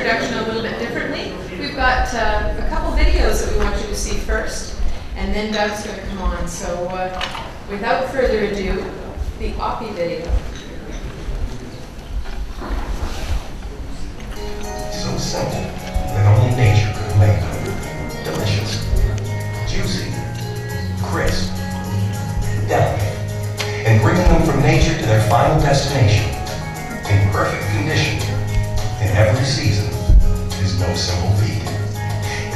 introduction a little bit differently. We've got a couple videos that we want you to see first, and then Doug's going to come on. So without further ado, the Oppie video. So simple that only nature could make them. Delicious, juicy, crisp, delicate, and bringing them from nature to their final destination in perfect condition in every season is no simple feat.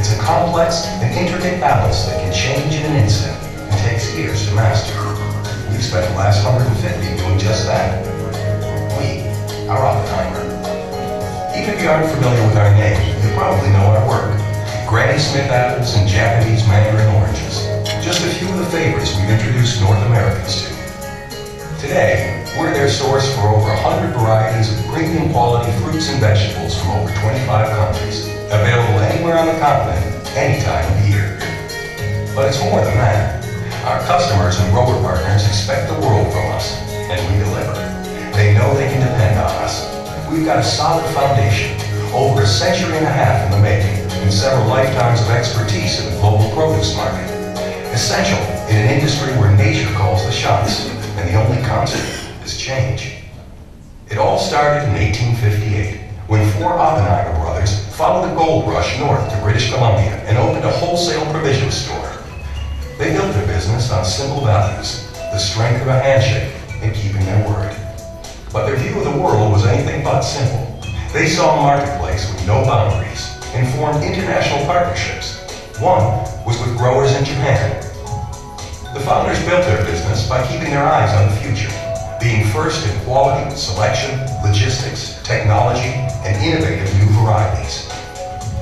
It's a complex and intricate balance that can change in an instant and takes years to master. We've spent the last 150 doing just that. We are Oppenheimer. Even if you aren't familiar with our name, you probably know our work. Granny Smith apples and Japanese mandarin oranges. Just a few of the favorites we've introduced North Americans to. Today, we're their source for over 100 varieties of premium quality fruits and vegetables from over 25 countries, available anywhere on the continent, any time of year. But it's more than that. Our customers and grower partners expect the world from us, and we deliver. They know they can depend on us. We've got a solid foundation, over a century and a half in the making, and several lifetimes of expertise in the global produce market. Essential in an industry where nature calls the shots, and the only constant is change. It all started in 1858, when four Oppenheimer brothers followed the gold rush north to British Columbia and opened a wholesale provision store. They built their business on simple values, the strength of a handshake, and keeping their word. But their view of the world was anything but simple. They saw a marketplace with no boundaries and formed international partnerships. One was with growers in Japan. The founders built their business by keeping their eyes on the future, being first in quality, selection, logistics, technology, and innovative new varieties.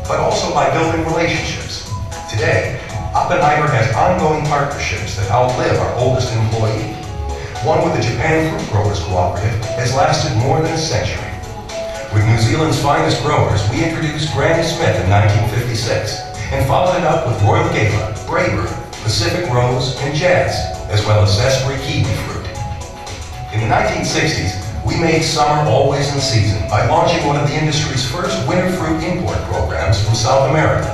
But also by building relationships. Today, Oppenheimer has ongoing partnerships that outlive our oldest employee. One with the Japan Fruit Growers Cooperative has lasted more than a century. With New Zealand's finest growers, we introduced Granny Smith in 1956 and followed it up with Royal Gala, Braeburn, Pacific Rose, and Jazz, as well as Zespri kiwi fruit. In the 1960s, we made summer always in season by launching one of the industry's first winter fruit import programs from South America.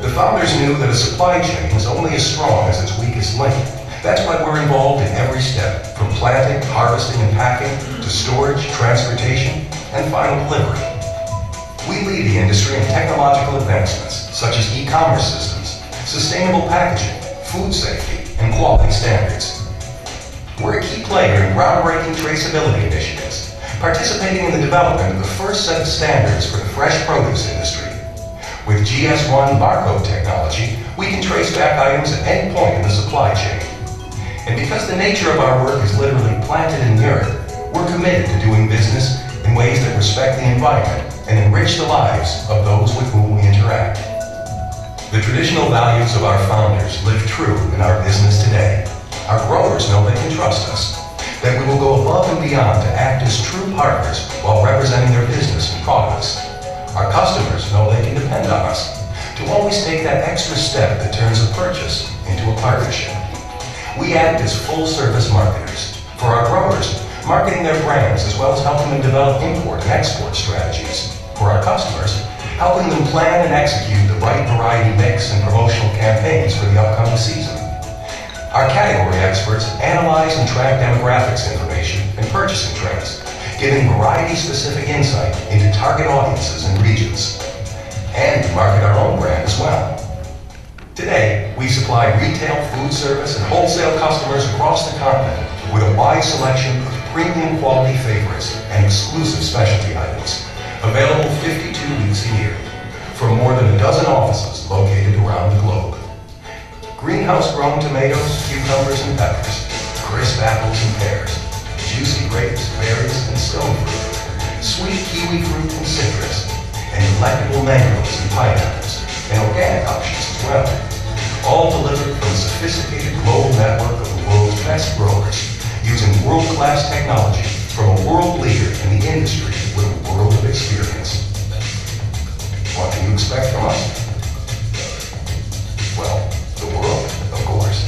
The founders knew that a supply chain is only as strong as its weakest link. That's why we're involved in every step, from planting, harvesting, and packing, to storage, transportation, and final delivery. We lead the industry in technological advancements, such as e-commerce systems, sustainable packaging, food safety, and quality standards. We're a key player in groundbreaking traceability initiatives, participating in the development of the first set of standards for the fresh produce industry. With GS1 barcode technology, we can trace back items at any point in the supply chain. And because the nature of our work is literally planted in the earth, we're committed to doing business in ways that respect the environment and enrich the lives of those with whom we interact. The traditional values of our founders live true in our business today. Our growers know they can trust us, that we will go above and beyond to act as true partners while representing their business and products. Our customers know they can depend on us to always take that extra step that turns a purchase into a partnership. We act as full-service marketers. For our growers, marketing their brands as well as helping them develop import and export strategies. For our customers, helping them plan and execute the right variety mix and promotional campaigns for the upcoming season. Our category experts analyze and track demographics information and purchasing trends, giving variety-specific insight into target audiences and regions. And we market our own brand as well. Today, we supply retail, food service, and wholesale customers across the continent with a wide selection of premium quality favorites and exclusive specialty items, available 52 weeks a year, from more than a dozen offices located around the globe. Greenhouse-grown tomatoes, cucumbers, and peppers, crisp apples and pears, juicy grapes, berries, and stone fruit, sweet kiwi fruit and citrus, and delectable mangoes and pineapples, and organic options as well. All delivered from a sophisticated global network of the world's best growers, using world-class technology from a world leader in the industry with a world of experience. What can you expect from us? Well, the world, of course.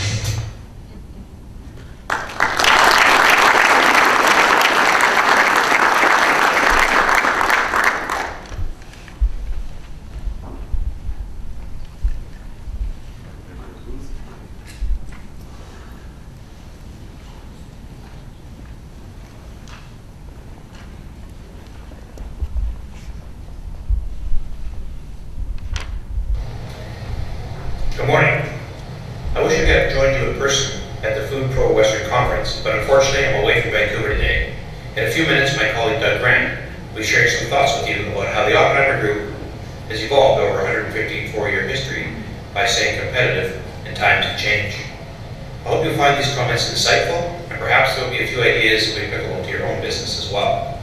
Good morning. I wish I could have joined you in person at the FoodProWest conference, but unfortunately I'm away from Vancouver today. In a few minutes, my colleague Doug Grant will be sharing some thoughts with you about how the Oppenheimer Group has evolved over 154-year history by staying competitive in times of change. I hope you'll find these comments insightful, and perhaps there will be a few ideas that will be applicable to your own business as well.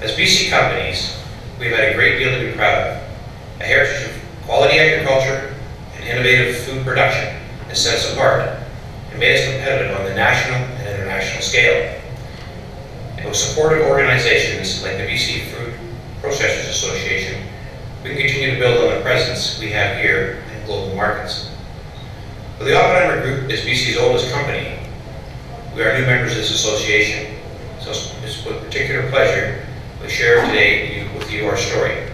As BC companies, we've had a great deal to be proud of. A heritage of quality agriculture and innovative food production has set us apart and made us competitive on the national and international scale. And with supportive organizations like the BC Food Processors Association, we can continue to build on the presence we have here in global markets. Well, the Oppenheimer Group is BC's oldest company. We are new members of this association, so it's with particular pleasure we share today with you our story.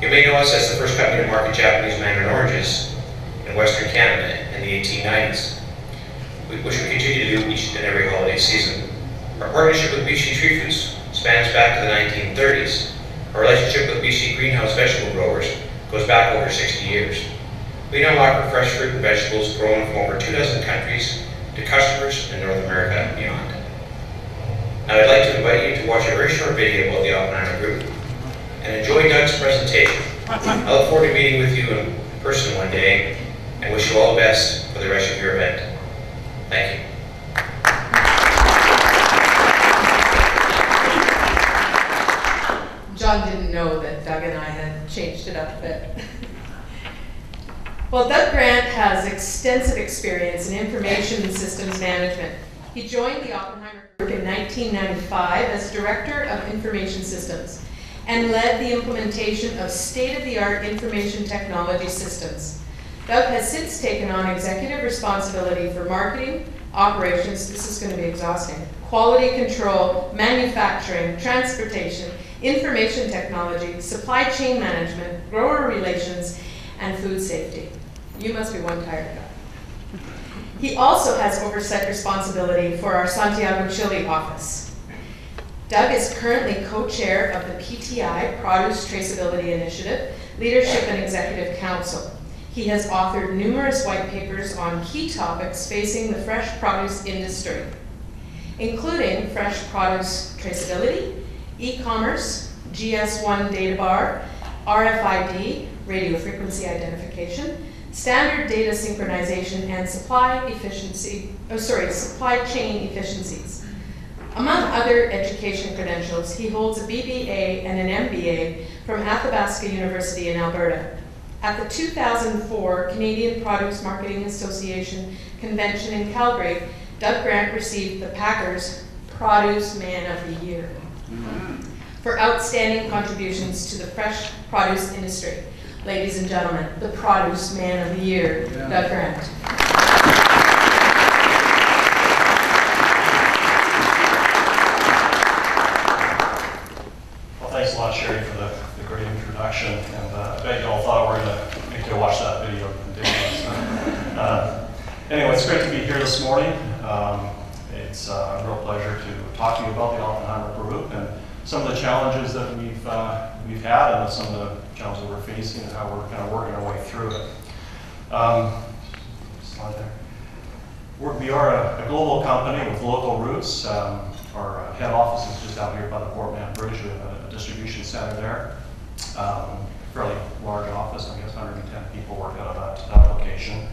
You may know us as the first company to market Japanese mandarin oranges in Western Canada in the 1890s, which we continue to do each and every holiday season. Our partnership with BC Tree Foods spans back to the 1930s. Our relationship with BC greenhouse vegetable growers goes back over 60 years. We now offer fresh fruit and vegetables grown from over 24 countries to customers in North America and beyond. Now I'd like to invite you to watch a very short video about the Oppenheimer Group and enjoy Doug's presentation. I look forward to meeting with you in person one day and wish you all the best for the rest of your event. Thank you. John didn't know that Doug and I had changed it up a bit. Well, Doug Grant has extensive experience in information systems management. He joined the Oppenheimer Group in 1995 as Director of Information Systems and led the implementation of state-of-the-art information technology systems. Doug has since taken on executive responsibility for marketing, operations, this is going to be exhausting, quality control, manufacturing, transportation, information technology, supply chain management, grower relations, and food safety. You must be one tired guy. He also has oversight responsibility for our Santiago, Chile office. Doug is currently co-chair of the PTI, Produce Traceability Initiative, Leadership and Executive Council. He has authored numerous white papers on key topics facing the fresh produce industry, including fresh produce traceability, e-commerce, GS1 data bar, RFID, radio frequency identification, standard data synchronization, and supply chain efficiencies. Among other education credentials, he holds a BBA and an MBA from Athabasca University in Alberta. At the 2004 Canadian Produce Marketing Association Convention in Calgary, Doug Grant received the Packers Produce Man of the Year for outstanding contributions to the fresh produce industry. Ladies and gentlemen, the Produce Man of the Year, Doug Grant. Well, thanks a lot, Sherry, for the great introduction. And I bet you all thought we were going to make you watch that video. Anyway, it's great to be here this morning. It's a real pleasure to talk to you about the Oppenheimer Group and some of the challenges that we've had and some of the challenges that we're facing and how we're kind of working our way through it. Slide there. We are a global company with local roots. Our head office is just out here by the Port Mann Bridge. We have a distribution center there. Fairly large office, I guess 110 people work out of that location.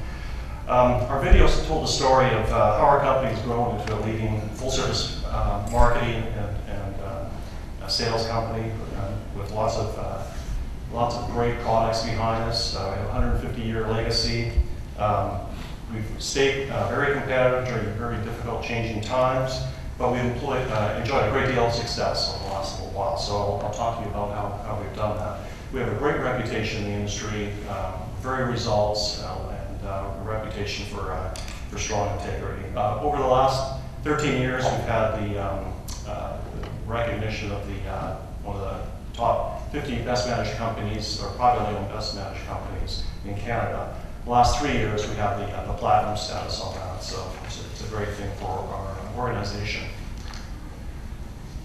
Our videos told the story of how our company has grown into a leading full-service marketing and sales company with lots of great products behind us. We have a 150-year legacy. We've stayed very competitive during very difficult changing times, but we've enjoyed a great deal of success over the last little while. So I'll talk to you about how we've done that. We have a great reputation in the industry, very results, and a reputation for strong integrity. Over the last 13 years, we've had the recognition of one of the top 50 best managed companies, or privately owned best managed companies in Canada. The last 3 years, we have the platinum status on that, so it's a great thing for our organization.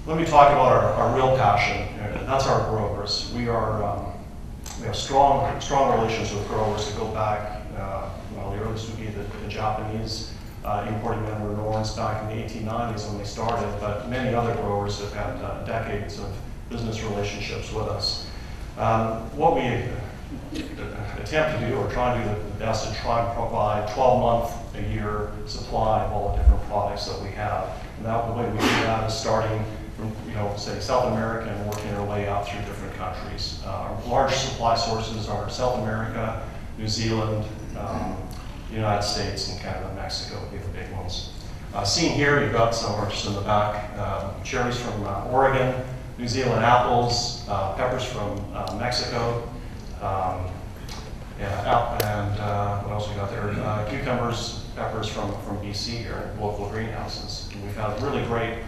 Let me talk about our real passion, and that's our growers. We have strong relations with growers that go back well, the earliest would be the Japanese importing member Norns back in the 1890s when they started, but many other growers have had decades of business relationships with us. What we attempt to do, or try to do the best, is try and provide 12-month-a-year supply of all the different products that we have. And that, the way we do that is starting from, say, South America and working our way out through different countries. Our large supply sources are South America, New Zealand, the United States, and Canada and Mexico would be the big ones. Seen here, you've got some, or just in the back, cherries from Oregon, New Zealand apples, peppers from Mexico, and what else we got there? Cucumbers, peppers from BC here, local greenhouses. And we've had really great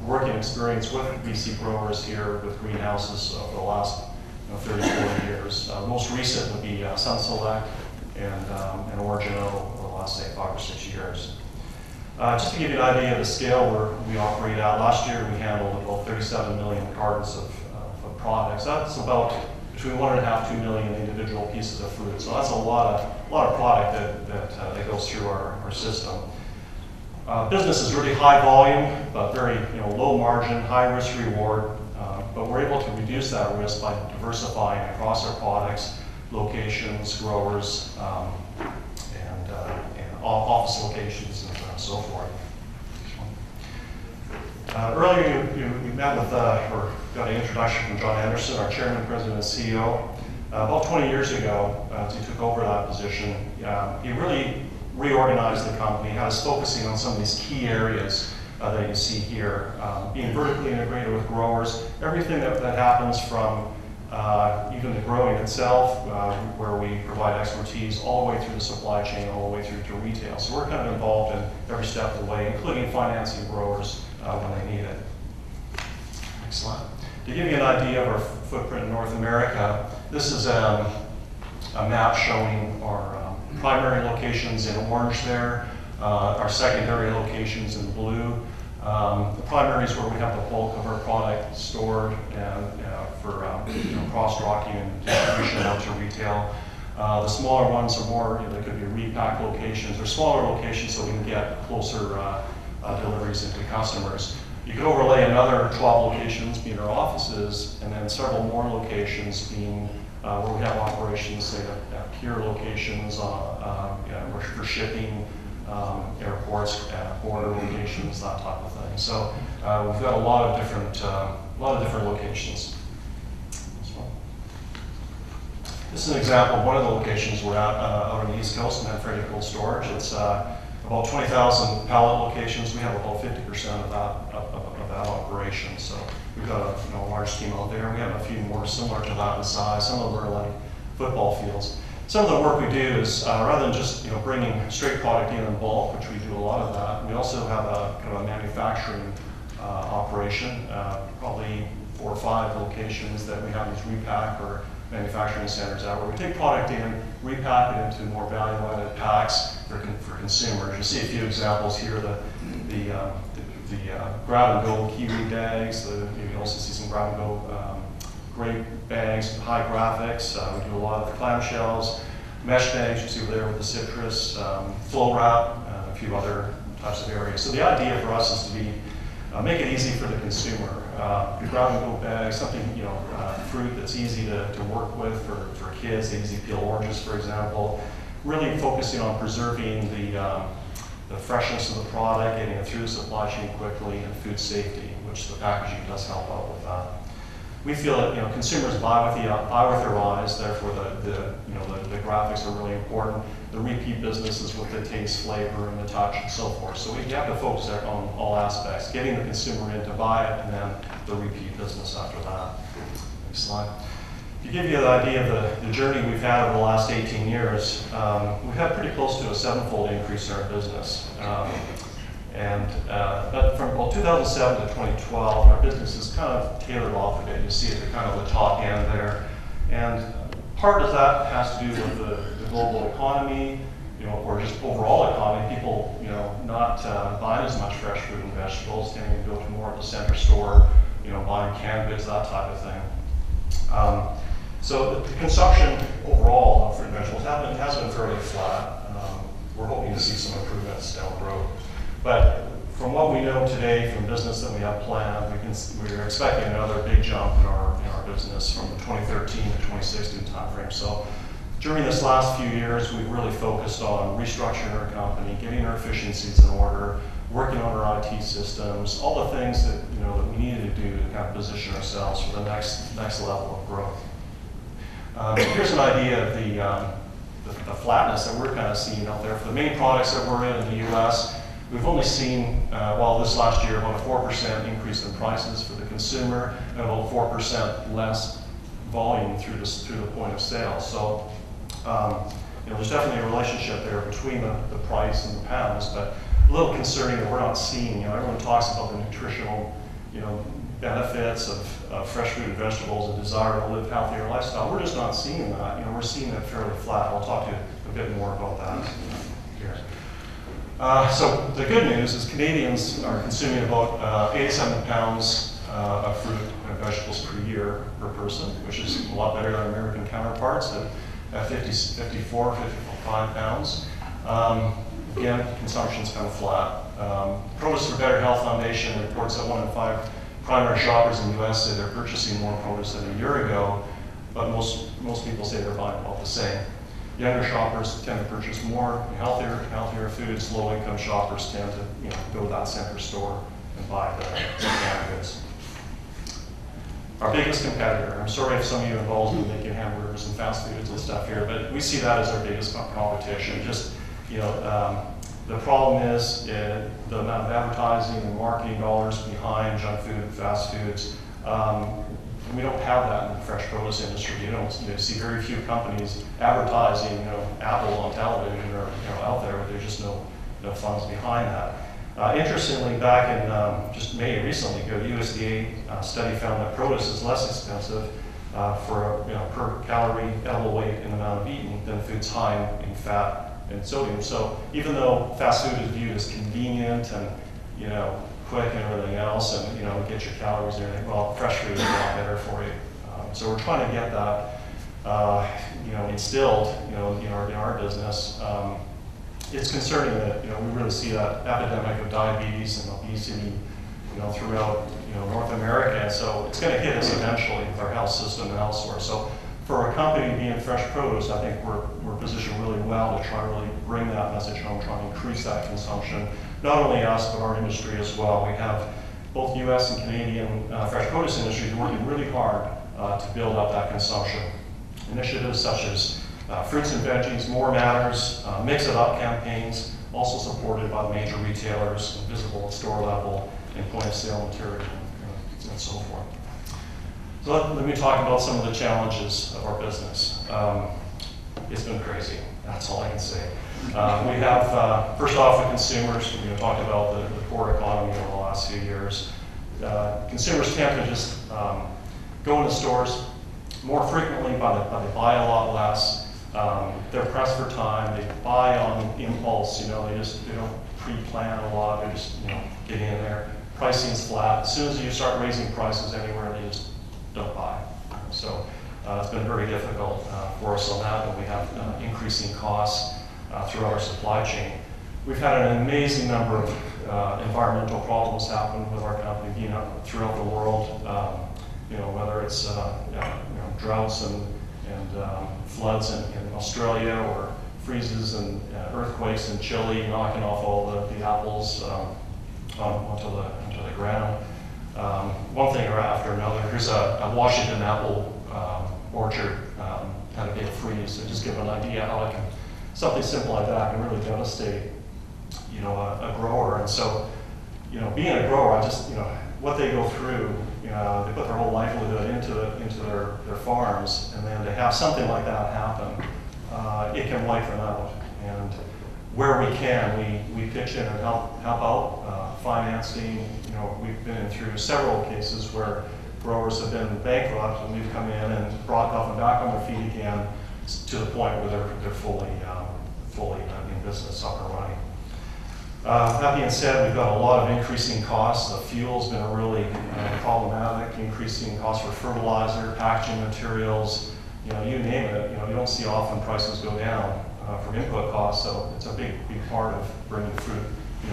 working experience with BC growers here with greenhouses over the last 30, 40 years. Most recent would be Sun Select and Origino over the last, say, 5 or 6 years. Just to give you an idea of the scale where we operate at, last year we handled about 37 million cartons of products. That's about between 1.5 to 2 million individual pieces of fruit. So that's a lot of product that goes through our system. Business is really high volume, but very low margin, high risk reward. But we're able to reduce that risk by diversifying across our products, locations, growers, and office locations, and so forth. Earlier you met with, or got an introduction from John Anderson, our chairman, president, and CEO. About 20 years ago, as he took over that position, he really reorganized the company, had us focusing on some of these key areas that you see here, being vertically integrated with growers, everything that happens from even the growing itself, where we provide expertise all the way through the supply chain, all the way through to retail. So we're kind of involved in every step of the way, including financing growers when they need it. Next slide. To give you an idea of our footprint in North America, this is a map showing our primary locations in orange there, our secondary locations in blue. The primary is where we have the bulk of our product stored and for cross-docking and distribution out to retail. The smaller ones are more, they could be repack locations or smaller locations so we can get closer deliveries into customers. You could overlay another 12 locations being our offices, and then several more locations being where we have operations, say at peer locations for shipping, airports, border locations, that type of thing. So we've got a lot of different locations. This is an example of one of the locations we're at out on the East Coast, Manfredi Cold Storage. It's about 20,000 pallet locations. We have about 50% of that operation. So we've got a large team out there. We have a few more similar to that in size. Some of them are like football fields. Some of the work we do is rather than just bringing straight product in bulk, which we do a lot of that. We also have a kind of a manufacturing operation, probably 4 or 5 locations that we have these repack or manufacturing centers out where we take product in, repack it into more value-added packs for consumers. You see a few examples here. The grab-and-go kiwi bags. You can also see some grab-and-go grape bags, high graphics. We do a lot of the clamshells, mesh bags you see over there with the citrus, flow wrap, a few other types of areas. So the idea for us is to be make it easy for the consumer. Grab-and-go bag, something fruit that's easy to work with for kids, easy peel oranges, for example. Really focusing on preserving the freshness of the product, getting it through the supply chain quickly, and food safety, which the packaging does help out with that. We feel that consumers buy with their eyes, therefore the graphics are really important. The repeat business is with the taste, flavor, and the touch, and so forth. So we have to focus on all aspects, getting the consumer in to buy it, and then the repeat business after that. Next slide. To give you an idea of the journey we've had over the last 18 years, we've had pretty close to a 7-fold increase in our business. But from about 2007 to 2012, our business is kind of tailored off a bit. You see it at kind of the top end there. And part of that has to do with the global economy, or just overall economy. People, not buying as much fresh fruit and vegetables, tending to go to more of the center store, buying canned goods, that type of thing. So the consumption overall of fruit and vegetables has been fairly flat. We're hoping to see some improvements down the road. But from what we know today from business that we have planned, we're expecting another big jump in our business from the 2013 to 2016 timeframe. So during this last few years, we've really focused on restructuring our company, getting our efficiencies in order, working on our IT systems, all the things that that we needed to do to kind of position ourselves for the next level of growth. Here's an idea of the flatness that we're kind of seeing out there. For the main products that we're in the U.S., we've only seen, this last year, about a 4% increase in prices for the consumer and about 4% less volume through the point of sale. So, there's definitely a relationship there between the price and the pounds, but a little concerning that we're not seeing. Everyone talks about the nutritional, benefits of fresh fruit and vegetables and desire to live healthier lifestyle. We're just not seeing that. We're seeing it fairly flat. I'll talk to you a bit more about that here. So the good news is Canadians are consuming about 87 pounds of fruit and vegetables per year per person, which is a lot better than American counterparts at 54, 55 pounds. Again, consumption's kind of flat. Produce for Better Health Foundation reports that 1 in 5 primary shoppers in the U.S. say they're purchasing more produce than a year ago, but most people say they're buying about the same. Younger shoppers tend to purchase more healthier foods. Low-income shoppers tend to go to that center store and buy the canned goods. Our biggest competitor, I'm sorry if some of you are involved in making hamburgers and fast foods and stuff here, but we see that as our biggest competition. Just, the problem is the amount of advertising and marketing dollars behind junk food and fast foods. We don't have that in the fresh produce industry. You see very few companies advertising, Apple on television or out there, but there's just no funds behind that. Interestingly, back in just May recently, the USDA study found that produce is less expensive for per calorie edible weight in the amount of eaten than foods high in fat and sodium. So even though fast food is viewed as convenient and quick and everything else, and get your calories and everything, well, fresh food is a lot better for you. So we're trying to get that instilled in our business. It's concerning that we really see that epidemic of diabetes and obesity throughout North America, and so it's going to hit us eventually with our health system and elsewhere. So for a company being fresh produce, I think we're positioned really well to try to really bring that message home, try to increase that consumption. Not only us, but our industry as well. We have both U.S. and Canadian fresh produce industries working really hard to build up that consumption. Initiatives such as Fruits and Veggies, More Matters, Mix It Up campaigns, also supported by the major retailers, visible at store level, and point of sale material, and so forth. So let me talk about some of the challenges of our business. It's been crazy, that's all I can say. We have, first off, the consumers. We talked about the poor economy over the last few years. Consumers tend to just go into stores more frequently, but they buy a lot less. They're pressed for time. They buy on impulse. They don't pre-plan a lot. They just get in there. Pricing's flat. As soon as you start raising prices anywhere, they just don't buy. So it's been very difficult for us on that, and we have increasing costs throughout our supply chain. We've had an amazing number of environmental problems happen with our company throughout the world. Whether it's droughts and floods in Australia, or freezes and earthquakes in Chile, knocking off all the apples onto the ground. One thing after another. Here's a Washington apple orchard had a big freeze. So just give an idea how something simple like that can really devastate a grower. And so being a grower, what they go through, they put their whole livelihood into their farms, and then to have something like that happen, it can wipe them out. And where we can, we pitch in and help out, financing. We've been through several cases where growers have been bankrupt, and we've come in and brought them back on their feet again to the point where they're fully in business, up and running. That being said, we've got a lot of increasing costs. The fuel's been really problematic, increasing costs for fertilizer, packaging materials, you name it, you don't see often prices go down from input costs. So it's a big part of bringing food,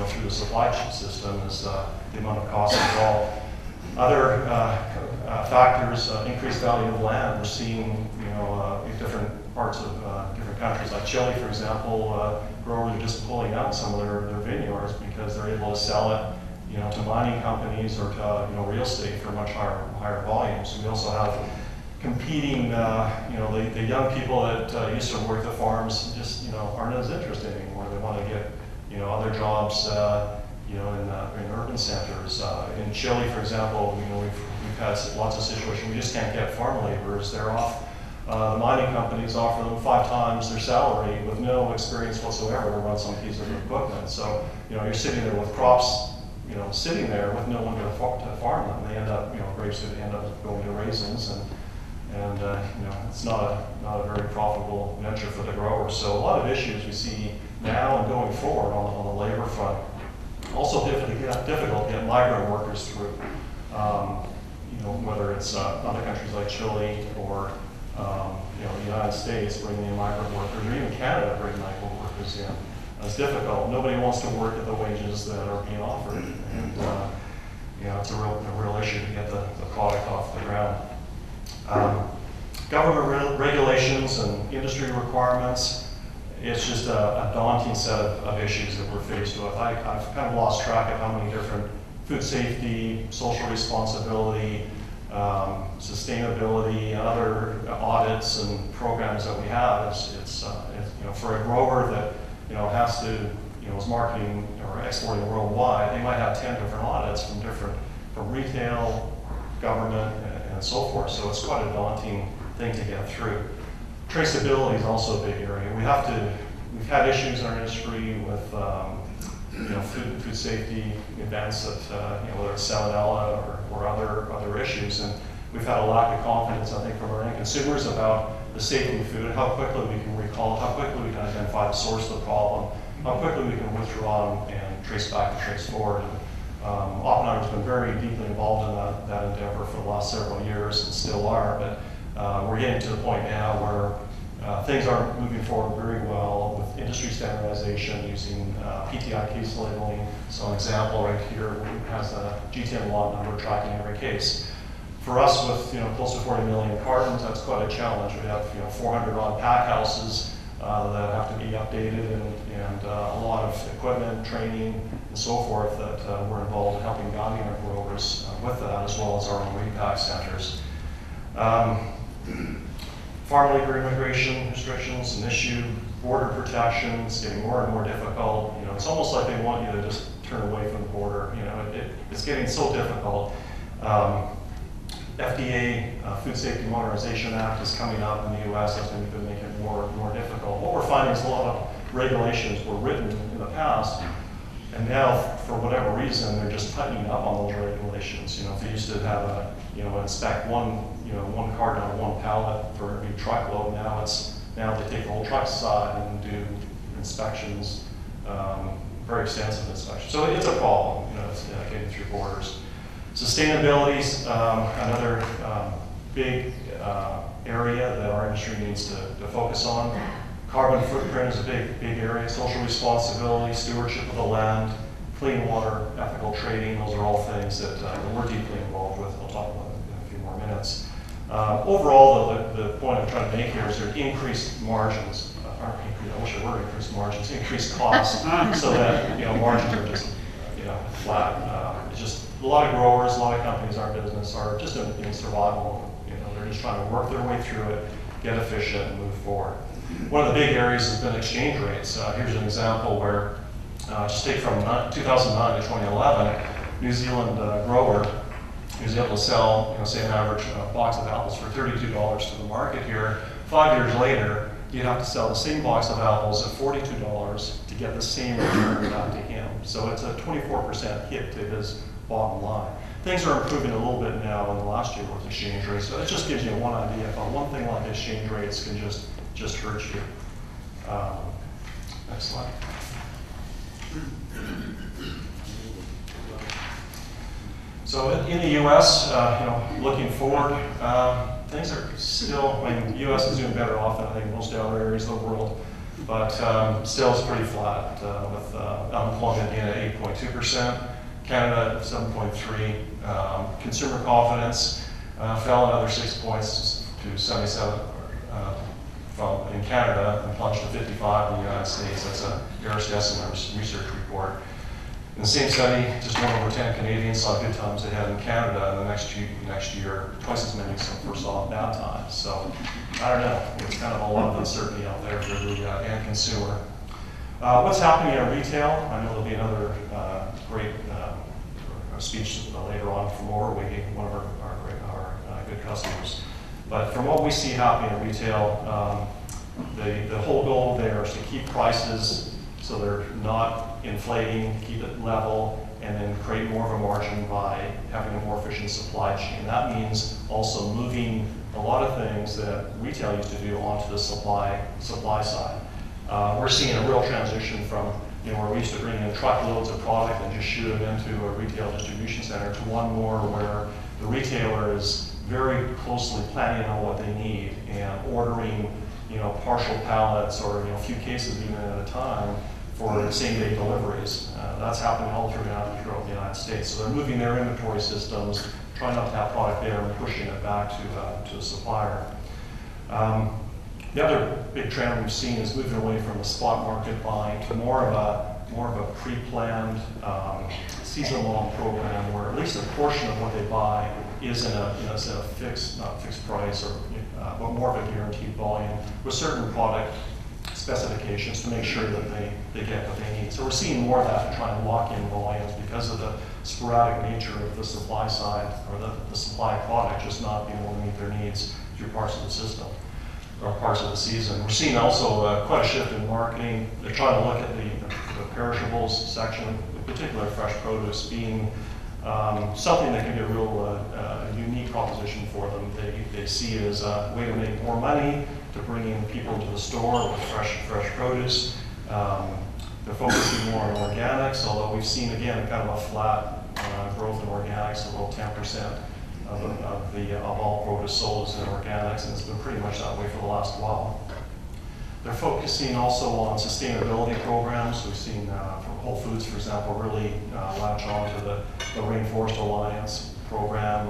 through the supply chain system is the amount of costs involved. Other factors, increased value of land. We're seeing, in different parts of different countries, like Chile, for example, growers are just pulling out some of their vineyards because they're able to sell it, to mining companies or to, real estate for much higher volumes. We also have competing, the young people that used to work the farms just, aren't as interested anymore. They want to get, other jobs, in urban centers. In Chile, for example, we've had lots of situations. We just can't get farm laborers. They're off. The mining companies offer them 5 times their salary with no experience whatsoever to run some piece of equipment. So, you're sitting there with crops, sitting there with no one to farm them. They end up, grapes that end up going to raisins, and it's not a very profitable venture for the growers. So a lot of issues we see now and going forward on the labor front. Also difficult to get migrant workers through. Whether it's other countries like Chile or the United States bringing in migrant workers, or even Canada bringing migrant workers in. It's difficult. Nobody wants to work at the wages that are being offered, and it's a real issue to get the product off the ground. Government regulations and industry requirements. It's just a daunting set of issues that we're faced with. I've kind of lost track of how many different food safety, social responsibility, sustainability, and other audits and programs that we have. It's for a grower that has to is marketing or exporting worldwide, they might have 10 different audits from retail, government, and so forth. So it's quite a daunting thing to get through. Traceability is also a big area. We've had issues in our industry with food safety events that whether it's salmonella or other issues, and we've had a lack of confidence, I think, from our end consumers about the safety of food, how quickly we can recall, how quickly we can identify the source of the problem, how quickly we can withdraw and trace back and trace forward. Oppenheimer's been very deeply involved in that endeavor for the last several years and still are, but we're getting to the point now where things aren't moving forward very well with industry standardization using PTI case labeling. So an example right here has a GTM lot number tracking every case. For us, with close to 40 million cartons, that's quite a challenge. We have 400 odd pack houses that have to be updated, and a lot of equipment, training, and so forth that we're involved in helping guiding our growers with that, as well as our own repack centers. Farm labor immigration restrictions, an issue. Border protection is getting more and more difficult. It's almost like they want you to just turn away from the border. It's getting so difficult. FDA, Food Safety Modernization Act, is coming up in the U.S. That's going to make it more difficult. What we're finding is a lot of regulations were written in the past, and now, for whatever reason, they're just tightening up on those regulations. If they used to have inspect one carton on one pallet for every truckload, now they take the whole truck aside and do inspections, very extensive inspections. So it's a problem, it's getting through borders. Sustainability is another big area that our industry needs to focus on. Carbon footprint is a big area. Social responsibility, stewardship of the land, clean water, ethical trading, those are all things that we're deeply involved with. We'll talk about it in a few more minutes. Overall, though, the point I'm trying to make here is there increased margins. I wish there were increased margins, increased costs, so that margins are just flat. It's just a lot of growers, a lot of companies in our business are just in survival. They're just trying to work their way through it, get efficient, and move forward. One of the big areas has been exchange rates. Here's an example where, just take from 2009 to 2011, New Zealand grower was able to sell, say an average box of apples for $32 to the market here. 5 years later, you'd have to sell the same box of apples at $42 to get the same return back to him. So it's a 24% hit to his bottom line. Things are improving a little bit now in the last year with exchange rates. So it just gives you one idea of one thing like exchange rates can just hurt you. Next slide. So in the U.S., looking forward, things are still, I mean, the U.S. is doing better off than I think most other areas of the world, but still it's pretty flat with unemployment being at 8.2%, Canada 7.3%. Consumer confidence fell another 6 points to 77 in Canada and plunged to 55 in the United States. That's a Harris Gessner's research report. In the same study, just 1 over 10 Canadians saw good times ahead in Canada, and the next year, twice as many saw bad times. So, I don't know. It's kind of a lot of uncertainty out there for the end consumer. What's happening in retail? I know there'll be another great speech later on from Norway, one of our good customers. But from what we see happening in retail, the whole goal there is to keep prices so they're not inflating, keep it level, and then create more of a margin by having a more efficient supply chain. That means also moving a lot of things that retail used to do onto the supply side. We're seeing a real transition from where we used to bring in truckloads of product and just shoot them into a retail distribution center to one more where the retailer is very closely planning on what they need and ordering partial pallets or a few cases even at a time for same-day deliveries. That's happening all throughout the United States. So they're moving their inventory systems, trying not to have product there and pushing it back to the supplier. The other big trend we've seen is moving away from the spot market buying to more of a pre-planned season-long program where at least a portion of what they buy is in a fixed, not fixed price, but more of a guaranteed volume with certain product specifications to make sure that they get what they need. So we're seeing more of that to try and lock in volumes because of the sporadic nature of the supply side or the supply product just not being able to meet their needs through parts of the system or parts of the season. We're seeing also quite a shift in marketing. They're trying to look at the perishables section, in particular fresh produce being something that can be a real unique proposition for them. They see it as a way to make more money, to bring in people into the store with fresh produce. They're focusing more on organics, although we've seen, again, kind of a flat growth in organics, a little 10% of all produce sold is in organics, and it's been pretty much that way for the last while. They're focusing also on sustainability programs. We've seen from Whole Foods, for example, really latch on to the Rainforest Alliance program,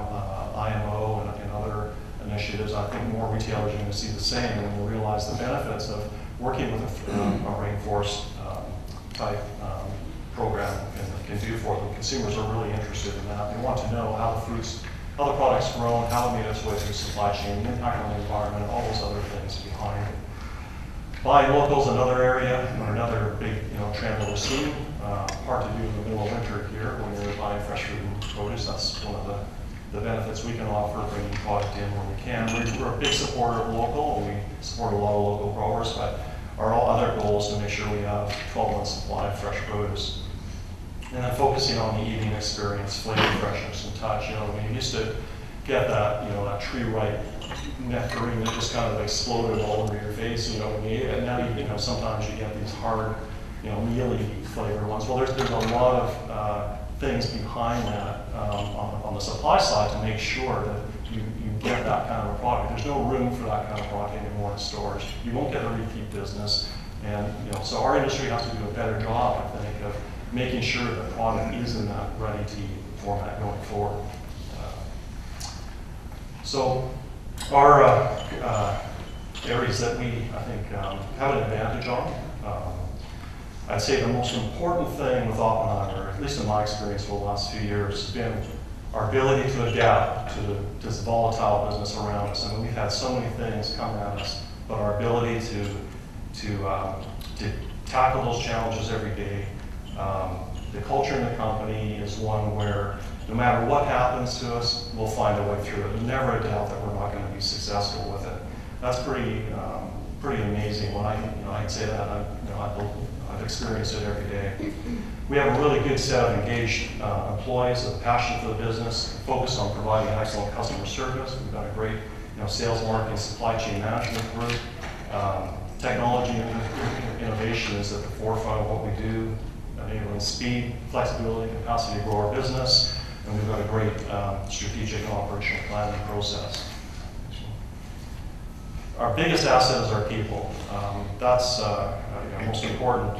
IMO, and other initiatives. I think more retailers are going to see the same and will realize the benefits of working with a rainforest type program can do for them. Consumers are really interested in that. They want to know how the product's grown, how it made its way through the supply chain, the impact on the environment, all those other things behind it. Buying local is another area, or another big trend that we're seeing. Hard to do in the middle of winter here when you're buying fresh fruit and produce. That's one of the benefits we can offer, bringing product in when we can. We're a big supporter of local, and we support a lot of local growers, but our other goal is to make sure we have 12-month supply of fresh produce. And then focusing on the eating experience, flavor, freshness, and touch. We used to get that, that tree-ripe nectarine that just kind of exploded all over your face, when you ate it. And now, sometimes you get these hard, mealy flavored ones. Well, there's a lot of things behind that on the supply side to make sure that you get that kind of a product. There's no room for that kind of product anymore in stores. You won't get a repeat business. And, so our industry has to do a better job, I think, of making sure that product is in that ready-to-eat format going forward. So our areas that we, I think, have an advantage on, I'd say the most important thing with Oppenheimer, at least in my experience for the last few years, has been our ability to adapt to this volatile business around us. I mean, we've had so many things come at us, but our ability to tackle those challenges every day. The culture in the company is one where no matter what happens to us, we'll find a way through it. There's never a doubt that we're not going to be successful with it. That's pretty amazing. When I can say that, I've experienced it every day. We have a really good set of engaged employees with a passion for the business, focused on providing excellent customer service. We've got a great sales, marketing, supply chain management group. Technology and innovation is at the forefront of what we do, enabling speed, flexibility, capacity to grow our business, and we've got a great strategic and operational planning process. Our biggest asset is our people. That's most important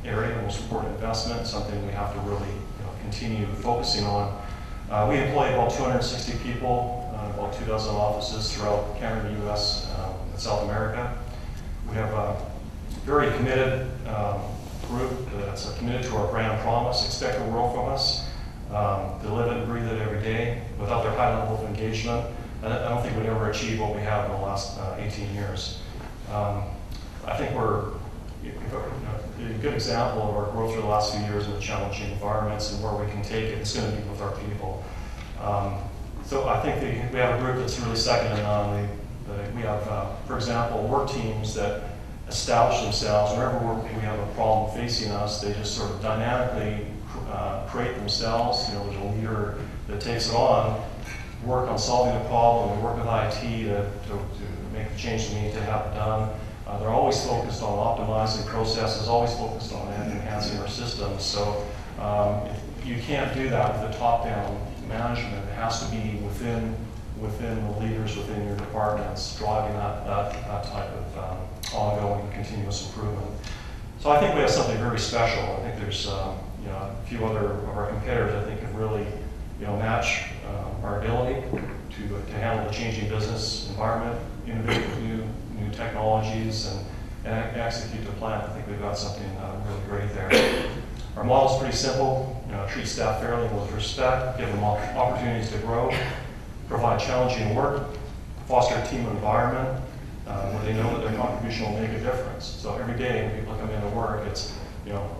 area, most important investment, something we have to really continue focusing on. We employ about 260 people, about 24 offices throughout Canada, US, and South America. We have a very committed group that's committed to our brand promise, expect the world from us. They live it and breathe it every day. Without their high level of engagement, I don't think we'd ever achieve what we have in the last 18 years. I think we're a good example of our growth through the last few years in the challenging environments and where we can take it. It's going to be with our people. So I think we have a group that's really second to none. We have, for example, work teams that establish themselves. Whenever we have a problem facing us, they just sort of dynamically create themselves. There's a leader that takes it on, work on solving the problem, we work with IT to make the change they need to have done. They're always focused on optimizing processes, always focused on enhancing our systems. So you can't do that with a top-down management. It has to be within the leaders, within your departments, driving that type of ongoing continuous improvement. So I think we have something very special. I think there's a few other of our competitors I think have really match our ability to handle the changing business environment, innovate with new technologies, and execute the plan. I think we've got something really great there. Our model is pretty simple. Treat staff fairly and with respect, give them opportunities to grow, provide challenging work, foster a team environment where they know that their contribution will make a difference. So every day when people come into work, it's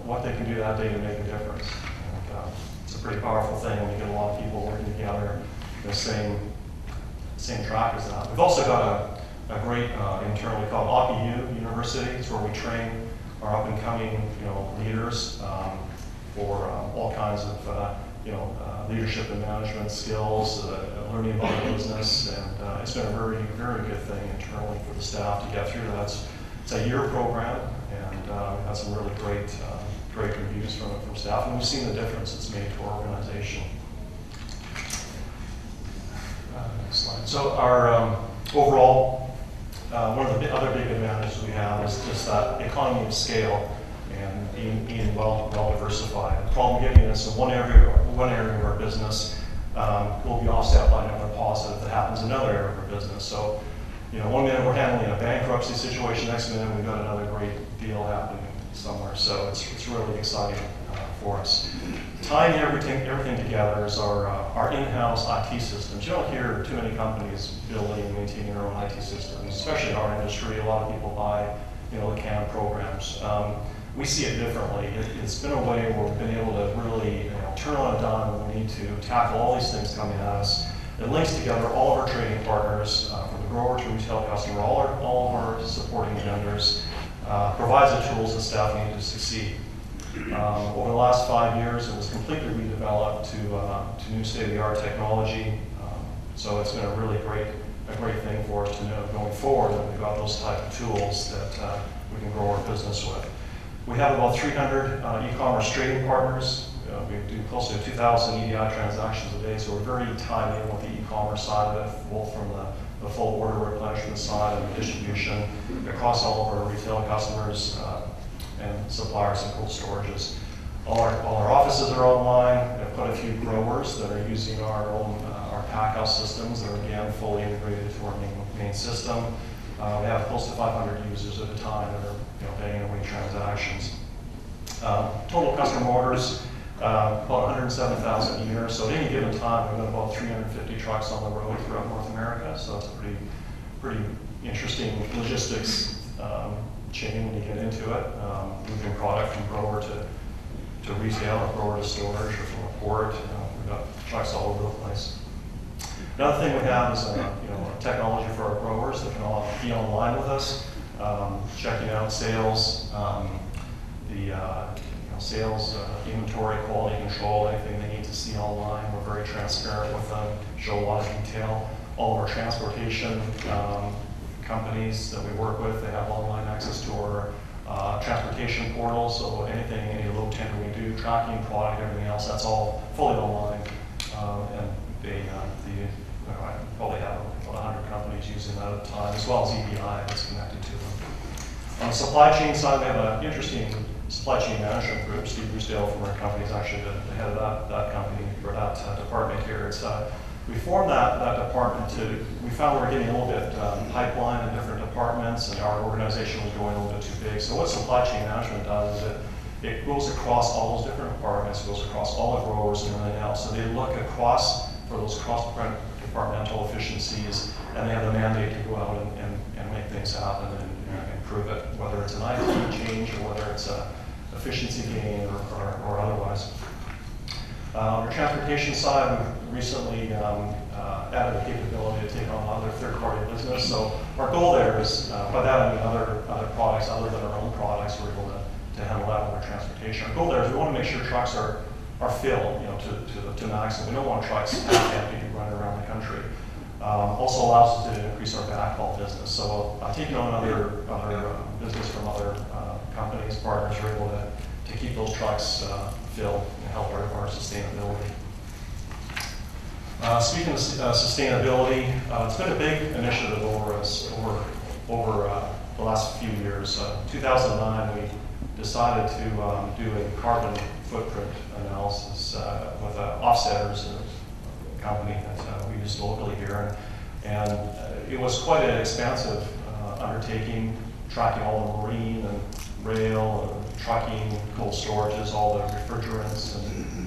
what they can do that day to make a difference. And, it's a pretty powerful thing when you get a lot of people working together in the same track as that. We've also got a great internally called OppiU University. It's where we train our up-and-coming leaders for all kinds of leadership and management skills, learning about the business, and it's been a very, very good thing internally for the staff to get through that. It's a year program, and we've had some really great reviews from staff, and we've seen the difference it's made to our organization. Next slide. So our overall, one of the other big advantages we have is just that economy of scale and being well diversified. The problem getting this in one area of our business will be offset by another positive that happens in another area of our business. So, one minute we're handling a bankruptcy situation, next minute we've got another great deal happening somewhere. So it's really exciting for us. Tying everything together is our in-house IT systems. You don't hear too many companies building and maintaining their own IT systems, especially in our industry. A lot of people buy, the CAM programs. We see it differently. It's been a way where we've been able to really turn on a dime when we need to tackle all these things coming at us. It links together all of our trading partners, from the grower to retail customer, all of our supporting vendors, provides the tools that staff need to succeed. Over the last 5 years, it was completely redeveloped to new state-of-the-art technology. So it's been a really great thing for us to know going forward that we've got those type of tools that we can grow our business with. We have about 300 e-commerce trading partners. We do close to 2,000 EDI transactions a day, so we're very tied in with the e-commerce side of it, both from the full order replenishment side and the distribution across all of our retail customers and suppliers and cold storages. All our offices are online. We've quite a few growers that are using our pack house systems that are again fully integrated to our main system. We have close to 500 users at a time that are paying away transactions. Total customer orders, about 107,000 a year. So at any given time, we've got about 350 trucks on the road throughout North America. So it's a pretty interesting logistics chain when you get into it. Moving product from grower to retail, or grower to storage, or from a port. We've got trucks all over the place. Another thing we have is technology for our growers that can all be online with us, checking out sales, sales, inventory, quality control, anything they need to see online. We're very transparent with them, show a lot of detail. All of our transportation companies that we work with, they have online access to our transportation portal, so any load tender we do, tracking product, everything else, that's all fully online. And they probably have about 100 companies companies using that at the time, as well as EBI that's connected to them. On the supply chain side, we have an interesting supply chain management group. Steve Roosdale from our company is actually the head of that company, or that department here. We formed that department we found we were getting a little bit pipeline in different departments, and our organization was going a little bit too big. So what supply chain management does is it goes across all those different departments, goes across all the growers and everything else. So they look across for those cross-departmental efficiencies, and they have the mandate to go out and make things happen and improve it, whether it's an IT change or whether it's a efficiency gain or otherwise. On the transportation side, we've recently added the capability to take on other third-party business. So our goal there is, by that I mean other products other than our own products, we're able to handle that with our transportation. Our goal there is we want to make sure trucks are filled, to maximum. We don't want trucks half empty running around the country. Also allows us to increase our backhaul business. So taking on other business from other companies, partners, we're able to keep those trucks filled and help our sustainability. Speaking of sustainability, it's been a big initiative over the last few years. 2009, we decided to do a carbon footprint analysis with Offsetters, a company that we use locally here. And it was quite an expansive undertaking, tracking all the marine and rail, trucking, cold storages, all the refrigerants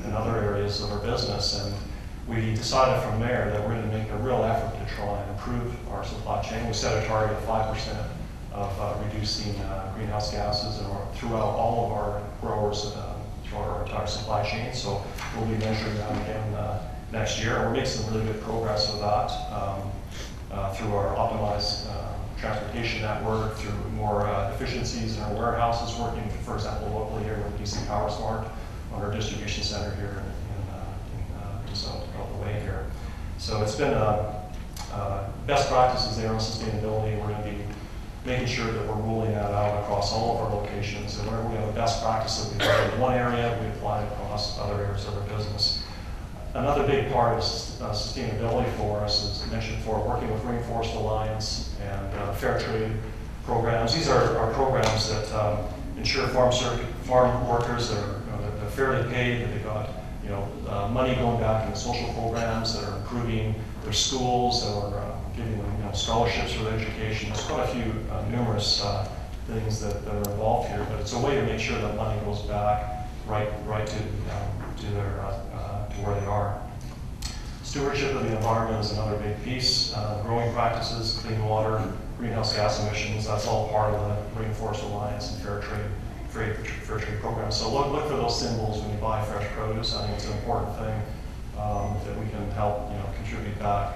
and other areas of our business. And we decided from there that we're going to make a real effort to try and improve our supply chain. We set a target of 5% of reducing greenhouse gases throughout all of our growers throughout our entire supply chain. So we'll be measuring that again next year. And we're making some really good progress with that through our optimized transportation network, through more efficiencies in our warehouses, working, for example, locally here with DC Power Smart on our distribution center here in just out the way here. So it's been best practices there on sustainability. We're going to be making sure that we're rolling that out across all of our locations. And whenever we have a best practice that we have in one area, we apply it across other areas of our business. Another big part of sustainability for us is, I mentioned before, working with Rainforest Alliance and fair trade programs. These are programs that ensure farm workers that they're fairly paid, that they've got money going back into social programs that are improving their schools or giving them scholarships for their education. There's quite a few numerous things that are involved here, but it's a way to make sure that money goes back right to their to where they are. Stewardship of the environment is another big piece. Growing practices, clean water, greenhouse gas emissions, that's all part of the Rainforest Alliance and fair trade program. So look for those symbols when you buy fresh produce. I think it's an important thing that we can help contribute back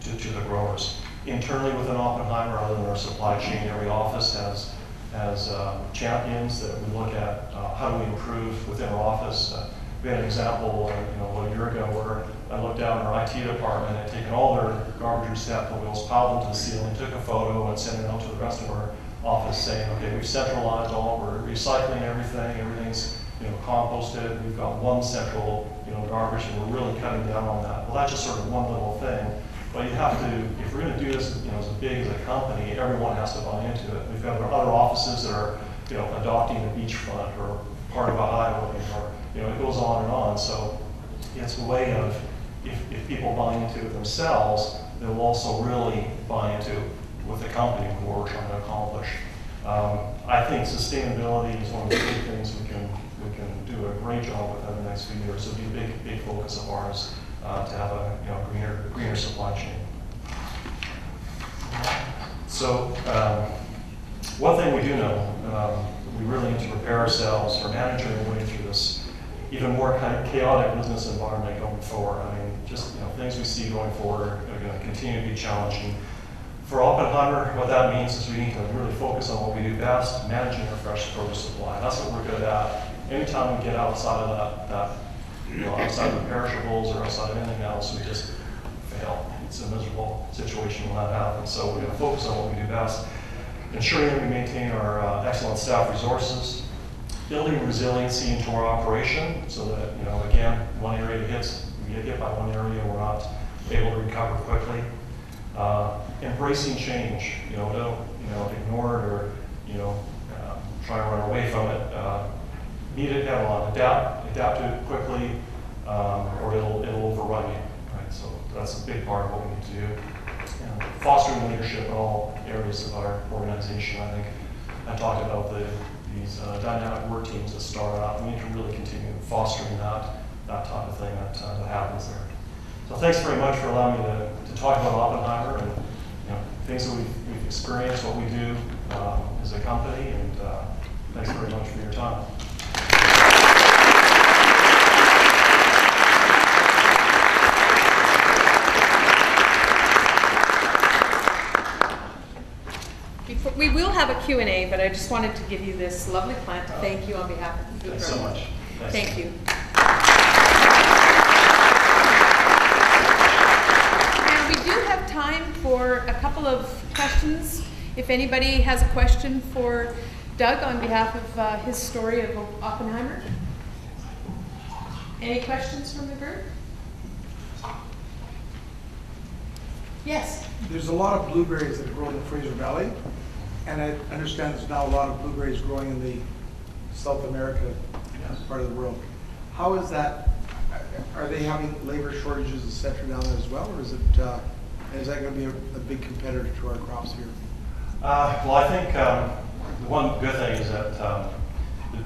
to the growers. Internally within Oppenheimer, other than our supply chain, every office has champions that we look at how do we improve within our office. We had an example, a year ago where I looked down in our IT department and taken all their garbage receptacle wheels, piled them to the ceiling, took a photo and sent it out to the rest of our office saying, okay, we've centralized all, we're recycling everything's composted, we've got one central garbage, and we're really cutting down on that. Well, that's just sort of one little thing, but you have to, if we're going to do this as big as a company, everyone has to buy into it. We've got other offices that are adopting a beachfront or part of a highway, or it goes on and on. So it's a way of, if people buy into it themselves, they'll also really buy into with the company and what we're trying to accomplish. I think sustainability is one of the big things we can do a great job with in the next few years. It'll be a big focus of ours to have a greener supply chain. So one thing we do know, we really need to prepare ourselves for managing our way through this even more kind of chaotic business environment going forward. I mean, just things we see going forward are going to continue to be challenging. For Oppenheimer, what that means is we need to really focus on what we do best, managing our fresh produce supply. That's what we're good at. Anytime we get outside of that outside of the perishables or outside of anything else, we just fail. It's a miserable situation when that happens. So we're going to focus on what we do best, ensuring that we maintain our excellent staff resources, building resiliency into our operation so that, again, one area we get hit by one area, we're not able to recover quickly. Embracing change, don't ignore it or try to run away from it. Meet it head on, adapt to it quickly, or it'll overrun you. Right? So that's a big part of what we need to do. Fostering leadership in all areas of our organization. I think I talked about these dynamic work teams that start out. We need to really continue fostering that type of thing that happens there. So thanks very much for allowing me to talk about Oppenheimer and things that we've experienced, what we do as a company, and thanks very much for your time. We will have a Q&A, but I just wanted to give you this lovely plant to thank you on behalf of the food. Thanks so much. Thank you. And we do have time for a couple of questions. If anybody has a question for Doug on behalf of his story of Oppenheimer. Any questions from the group? Yes. There's a lot of blueberries that grow in the Fraser Valley, and I understand there's now a lot of blueberries growing in the South America part of the world. How is that? Are they having labor shortages, etc., down there as well, or is that going to be a big competitor to our crops here? Well, I think the one good thing is that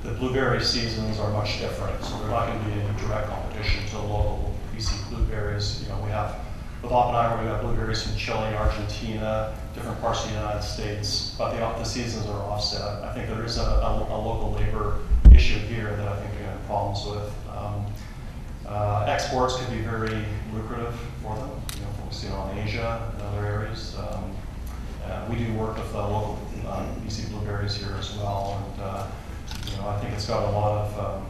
the blueberry seasons are much different, so they're not going to be any direct competition to the local BC blueberries. We have. With Oppenheimer, we got blueberries from Chile, Argentina, different parts of the United States, but the seasons are offset. I think there is a local labor issue here that I think we're going to have problems with. Exports could be very lucrative for them, focusing on Asia and other areas. We do work with local BC blueberries here as well, and I think it's got a lot of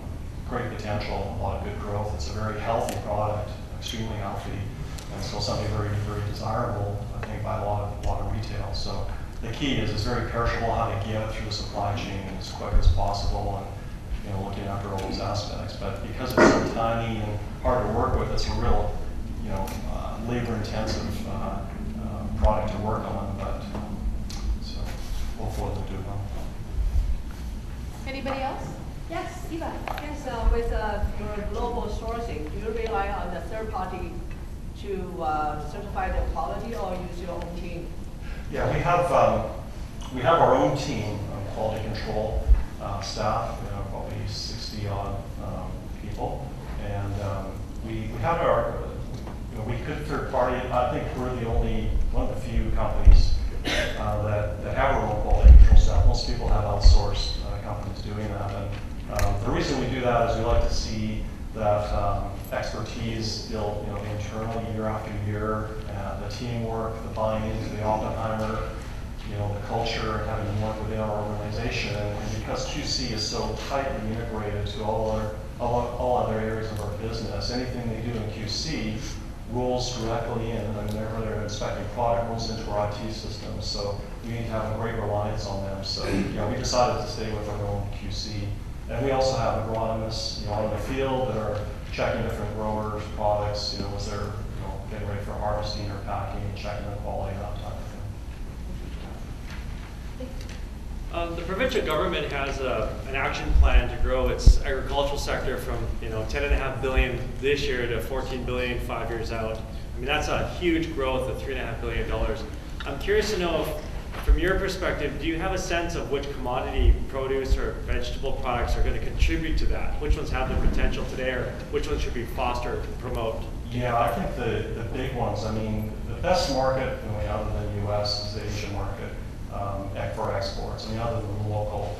great potential, a lot of good growth. It's a very healthy product, extremely healthy. And so something very, very desirable, I think, by a lot of retail. So the key is it's very perishable, how to get it through the supply chain as quick as possible, and looking after all those aspects. But because it's so tiny and hard to work with, it's a real, labor-intensive product to work on. But so hopefully we'll do well. Anybody else? Yes, Eva. Yes, with your global sourcing, do you rely on the third party to certify the quality, or use your own team? Yeah, we have our own team of quality control staff. We have probably 60 odd people, and we have we could third party. I think we're one of the few companies that have our own quality control staff. Most people have outsourced companies doing that, and the reason we do that is we like to see that expertise built internally year after year, the teamwork, the buying into the Oppenheimer, the culture, having to work within our organization, and because QC is so tightly integrated to all other areas of our business, anything they do in QC rolls directly in, and whenever they're inspecting product, rolls into our IT system. So we need to have a great reliance on them. So we decided to stay with our own QC. And we also have agronomists, in the field that are checking different growers' products, as they're, getting ready for harvesting or packing, and checking the quality, that type of thing. The provincial government has an action plan to grow its agricultural sector from, $10.5 billion this year to $14 billion 5 years out. I mean, that's a huge growth of $3.5 billion. I'm curious to know if, from your perspective, do you have a sense of which commodity, produce, or vegetable products are going to contribute to that? Which ones have the potential today, or which ones should be fostered and promote? Yeah, I think the big ones, the best market, other than the US, is the Asian market for exports. Other than the local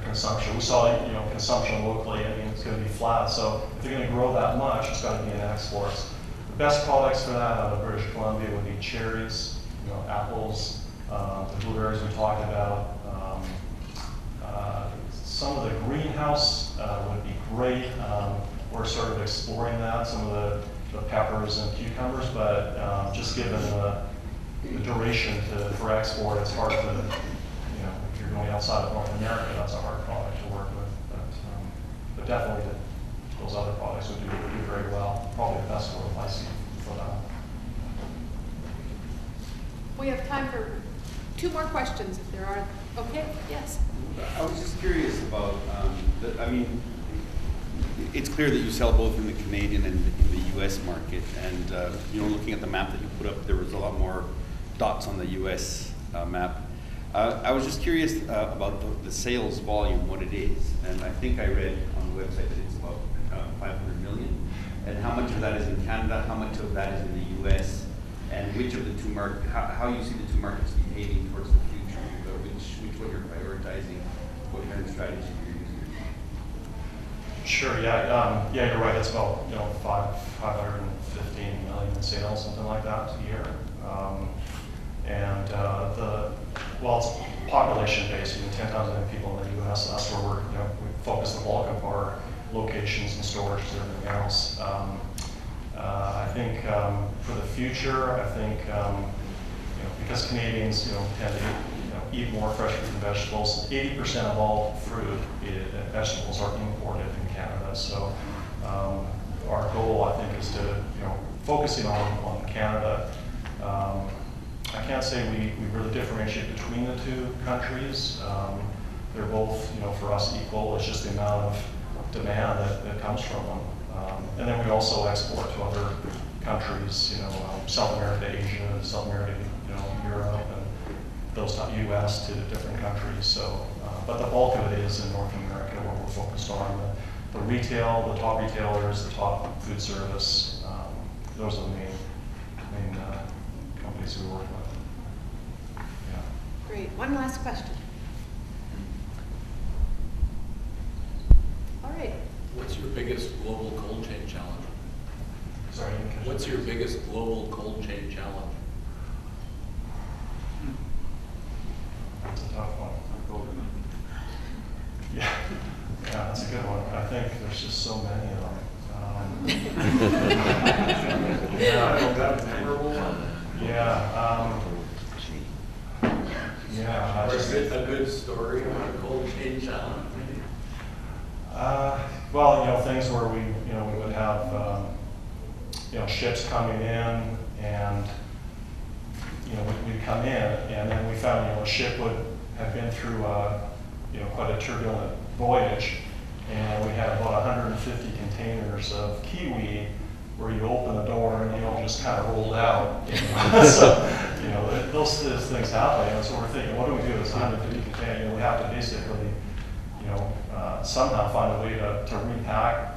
consumption. We saw, consumption locally, it's going to be flat. So if they're going to grow that much, it's got to be in exports. The best products for that out of British Columbia would be cherries, apples, the blueberries we talked about. Some of the greenhouse would be great. We're sort of exploring that, some of the peppers and cucumbers, but just given the duration for export, it's hard to, if you're going outside of North America, that's a hard product to work with. But definitely those other products would do very well. Probably the best growth I see for that. We have time for 2 more questions if there are. Okay, yes. I was just curious about, it's clear that you sell both in the Canadian and in the US market. And, looking at the map that you put up, there was a lot more dots on the US map. I was just curious about the sales volume, what it is. And I think I read on the website that it's about 500 million. And how much of that is in Canada, how much of that is in the US, and which of the two markets, how you see the two markets behaving towards the future, which one you're prioritizing, what kind of strategy you're using? Sure, yeah, you're right. It's about 515 million in sales, something like that a year. It's population based. 10,000 people in the U.S. So that's where we focus the bulk of our locations and stores and everything else. I think for the future, I think because Canadians tend to eat more fresh fruit and vegetables. 80% of all fruit and vegetables are imported in Canada. So our goal, I think, is to focusing on Canada. I can't say we really differentiate between the two countries. They're both for us equal. It's just the amount of demand that comes from them. And then we also export to other countries, South America, Asia, South America, Europe, and those U.S. to different countries. So, but the bulk of it is in North America, where we're focused on the retail, the top retailers, the top food service. Those are the main companies we work with. Yeah. Great. One last question. All right. What's your biggest global cold chain challenge? Sorry, what's your biggest global cold chain challenge? That's a tough one. Yeah, that's a good one. I think there's just so many of them. A good story about a cold chain challenge. Things where we would have ships coming in, and we'd come in, and then we found a ship would have been through quite a turbulent voyage, and we had about 150 containers of kiwi where you open the door and just kind of rolled out. So those things happen, and so we're thinking, what do we do with 150 containers? We have to basically somehow find a way to repack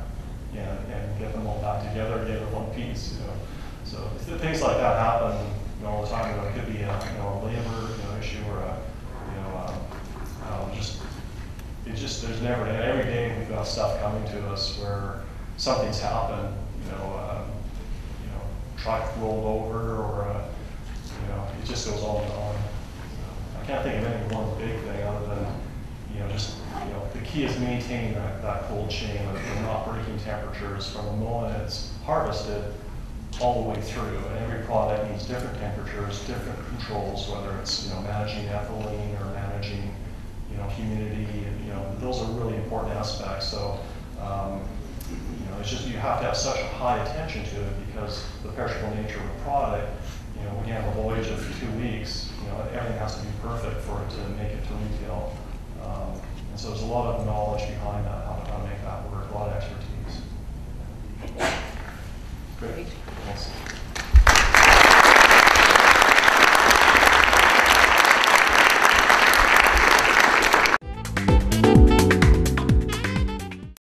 and get them all back together again in one piece. So things like that happen all the time. It could be a labor issue or there's never every day we've got stuff coming to us where something's happened. Truck rolled over, or it just goes on and on. I can't think of any one big thing other than the key is maintaining that cold chain of not breaking temperatures from the moment it's harvested all the way through. And every product needs different temperatures, different controls, whether it's managing ethylene or managing humidity. Those are really important aspects. So it's just you have to have such a high attention to it because the perishable nature of the product. When you have a voyage of 2 weeks, everything has to be perfect for it to make it to retail. And so there's a lot of knowledge behind that, how to make that work, a lot of expertise. Great. Thanks.